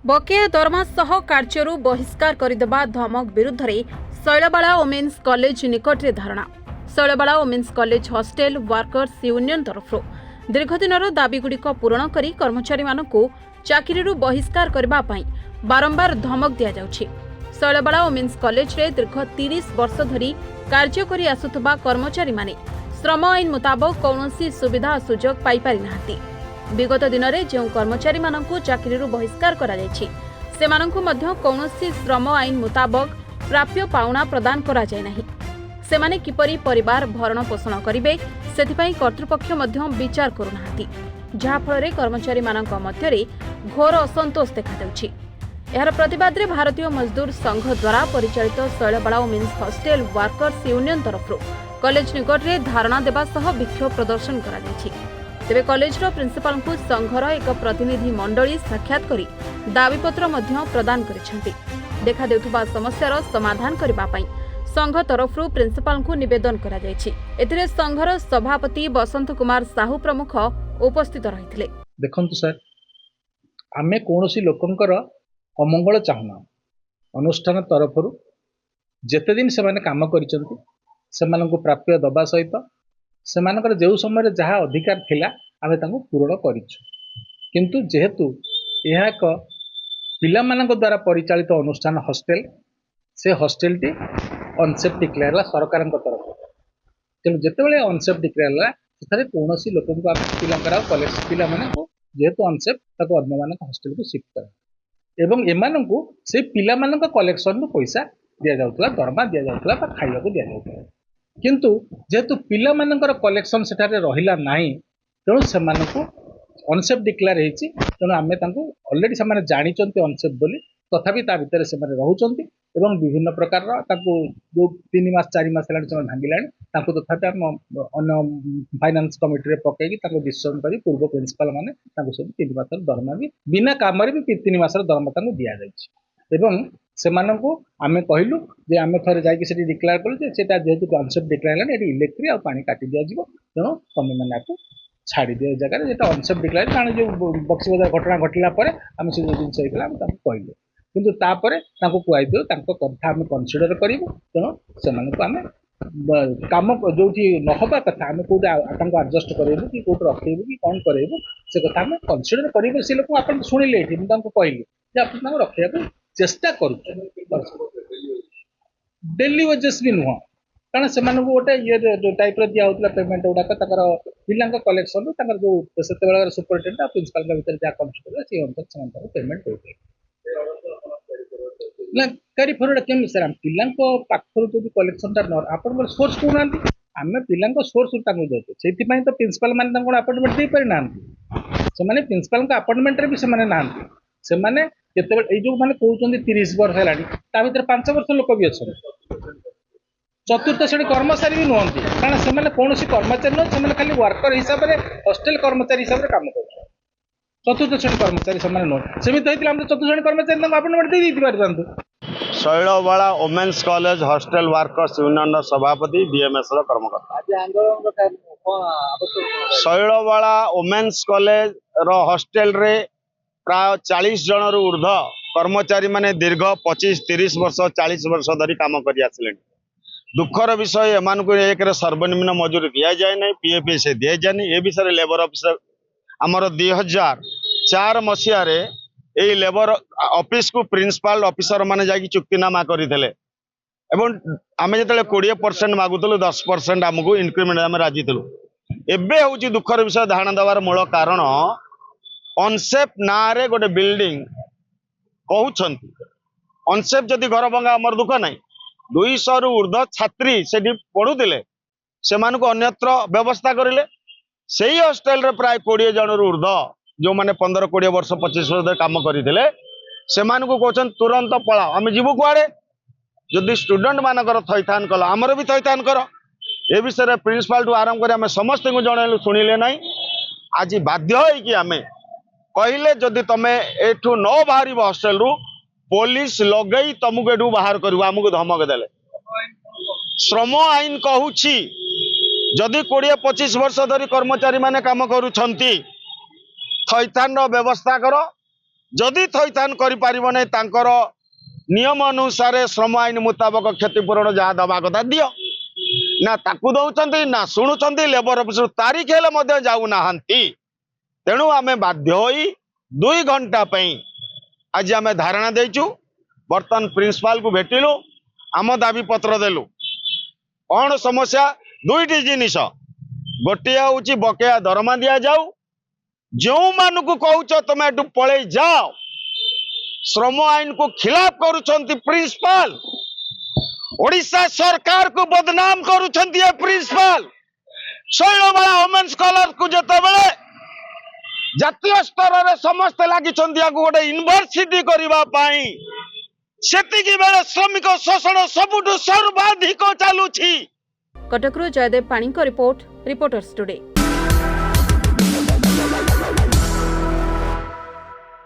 बकेया दरमा सह कार्यरू बहिष्कार करदेबा धमक विरुद्ध में शैलबाला वोमेन्स कॉलेज निकट में धारणा। Shailbala women's college hostel workers union तरफ दीर्घदिन दाबीगुड़िक पूरण कर कर्मचारी चाकरी बहिष्कार करने बारंबार धमक दि जाउछि। शैलबाला वोमेन्स कॉलेज रे दीर्घ 30 वर्ष धरी कार्य करि आसुथबा कर्मचारी माने श्रम आईन मुताबक कौनसी सुविधा सुजोग पाई पारि नाहांती। विगत दिन में जो कर्मचारी चाकरी बहिष्कार कौनसी श्रम आईन मुताबक प्राप्य पाउना प्रदान करा जाय नाही। सेमाने किपरि परिवार भरण पोषण करिवे सेथिपई कर्तृपक्ष विचार करुनाहांती, जहा फଳରେ कर्मचारी मानक मध्यरे घोर असंतोष देखा देउछि। एहार प्रतिवाद रे भारतीय मजदूर संघ द्वारा परिचालित Shailbala women's hostel workers union तरफ कॉलेज निकट में धारणा देवा सह विक्षोभ प्रदर्शन करा जायछि। तेबे कॉलेजर प्रिंसिपाल को संघर एक प्रतिनिधि मंडली साक्षात करी दाबीपत्र प्रदान करिसेंति। देखा देउथबा समस्यार समाधान करबा पई संघ तरफ प्रिंसिपाल को निवेदन करा जायछि। एथिरे संघर सभापति बसंत कुमार साहू प्रमुख उपस्थित रहिथिले। देखंतु सर, आमे कोनोसी लोकंकर अमंगल चाहुना। अनुष्ठान तरफ जेते दिन से माने काम करिसंति सेमानंको प्राप्य दबा सहित सेमानकर जो समय जहाँ अधिकार थिला आमे तांको पूरण करिछु। किंतु जेहेतु यह एक पिला मानक द्वारा परिचालित अनुष्ठान हॉस्टेल, से हॉस्टेल टी अनसेफ डिक्लेयर ला सरकार तरफ। तेणु जितेबाला अनसेफ डिक्लेयर ला सेठारे कौनसी लोक पिला कॉलेज पिला मानक जेहेतु अनसेफ ताको अन्य मानक हॉस्टेल को शिफ्ट कर एवं एमानंको से पिला मानक कलेक्शन पैसा दिया जाउतला, दरमा दिया जाउतला, खाइबा को दिया जाउतला। किंतु जेहेतु पिला मानकर कलेक्शन सेठारे रहिला नाही, तेणु सेमानकु अनसेफ डिक्लेयर हेछि। तेणु आमे तांको ऑलरेडी सेमाने जानिचंती अनसेफ बोली, तथापि ता भितर सेमाने रहुचंती एवं विभिन्न प्रकार ताको जो 3 मास 4 मास हेलानी सेमाने भांगिलानी ताको तथापि हम अन्य फाइनेंस कमिटी रे पकेकी ताको डिसिजन करी पूर्व प्रिंसिपल माने ताको सब 3 मासर दरमा भी बिना काम रे भी 3 मासर दरमा ताको दिया जायछि। एवं सेमानंको आमे कहिलु जे आमे थरे जाई कि सेठी डिक्लेयर करू जे सेटा जेहेतु कॉन्सेप्ट डिक्लेयर लाने एटी इलेक्ट्रिक आ पानी काटी दिया जिवो, तेणु तमे माने आको छाड़ी दिया जगह जेटा कॉन्सेप्ट डिक्लेयर कारण जो बक्सी बजार घटना घटिला परे आमे से जो दिन सहितला आमे ताको कहिलु। किंतु तापरे ताको कुआई दियो ताको कथा आमे कंसीडर करिवो। तेणु सेमानंको आमे काम जोठी नहबा कथा आमे कोटा ताको एडजस्ट करेबो कि कोट रखेबो कि कोन करेबो से कथा आमे कंसीडर करिवो। से लोक आपन सुनिले एठी म ताको कहिलु जे आपन ताको रखिया चेष्टा करूँ। डेली वेजेस भी नुह कारण से गोटे ये जो टाइप दिया होता पेमेंट गुड़ाक पिला कलेक्शन जो से सुपरिटेडेंट प्रिंसिपल भर जहाँ कंसिडर से अनुसार पेमेंट करते ना कैरी फरवर्ड केमी सर आम पिला पाखर जो कलेक्शन आप सोर्स कहना आम पिला सोर्स देते से प्रिंसिपल मैंने अपॉइंटमेंट दे पारि ना से प्रिंसिपल अपॉइंटमेंट भी से माने केते जो माने कहउचंदी 30 वर्ष हेलानी ता भीतर 5 वर्ष लोक भी अछि। चतुर्थ श्रेणी कर्मचारी भी नुहंती कारण से माने कोनोसी कर्मचारी न से माने खाली वर्कर हिसाब रे हॉस्टेल कर्मचारी हिसाब रे काम करछ। चतुर्थ श्रेणी कर्मचारी से माने न सेमित होइतिला हम चतुर्थ श्रेणी कर्मचारी न अपॉइंटमेंट दे दिति पारथांतु। Shailabala women's college hostel workers union सभापति बीएमएस रो कर्मकर्ता। आज आंदोलन रो कोन आवश्यक शैलबाला वोमेन्स कॉलेज रो हॉस्टेल रे प्राय 40 जन रु ऊर्ध कर्मचारी माने दीर्घ 25-30 वर्ष 40 वर्ष धरी काम करि आसले। दुखर विषय एमान को एक सर्वनिम्न मजूरी दिया जाए ना, पीएफ से दिया जाए नहीं। ए विषय लेबर ऑफिसर आमर 2004 मसीह रे लेबर ऑफिस को प्रिंसिपल ऑफिसर माने जाकी चुक्तिनामा करथिले एवं आमे जतले 20% मागुतलु 10% हमको इंक्रीमेंट आमे राजी थलु। एबे होची दुखर विषय धारणा दवार मूल कारण अनसेफ ना रे गोटे बिल्डिंग कहउछंती। अनसेफ जदि घर भंगा हमर दुख नाही। 200 रु ऊर्ध छात्री सेठी पढुतिले सेमानको अन्यत्र व्यवस्था करिले। सेही हॉस्टेल रे प्राय 20 जन रु ऊर्ध जो माने 15-20 वर्ष 25 वर्ष काम करितिले सेमानको कहउछन तुरंत पळा आमे जीवु कुआडे। जदि स्टूडेंट मानकर थैथान कला हमर भी थैथान कर। ए विषय प्रिंसिपल टू आरंभ कर आमे समस्त को जणाइलु सुनिले नाही। आज बाध्य होई कि आमे कहले जदि तमे एठू न बाहरी हॉस्टेल रु पुलिस लगई तुमको एठू बाहर करबो हमको धमक देले। श्रम आईन कहूची जदि 20-25 वर्ष धरी कर्मचारी माने काम करूछंती थैथान व्यवस्था करो जदि थैथान कर नियम अनुसार श्रम आईन मुताबक क्षतिपूरण जहाँ दवा कथा दियो ना ताकू दौरान ना शुणुंट लेबर अफिस तारीख हेले जाऊना तेणु आम बाध्य होई 2 घंटा आज आम धारणा देचु बर्तमान प्रिंसिपाल को भेटिलु आम दाबी पत्र देलु कौन समस्या 2टी जिनिस गोटे हूँ बकेया दरमा दि जाऊ जो मान को कहूच तुम एटू पलि जाओ श्रम आईन को खिलाफ करुछंती प्रिंसिपाल ओडिशा सरकार को बदनाम करुछंती ये प्रिंसिपाल शैलबाला वुमेन्स कॉलेज को जते बेले जातीय स्तर रे समस्त लागि गोटे यूनिवर्सिटी करबा पाई सेतिकी बेले श्रमिक शोषण सबुठु सर्वाधिक चालुछि। कटकरू जयदेव पाणी रिपोर्टर्स टुडे।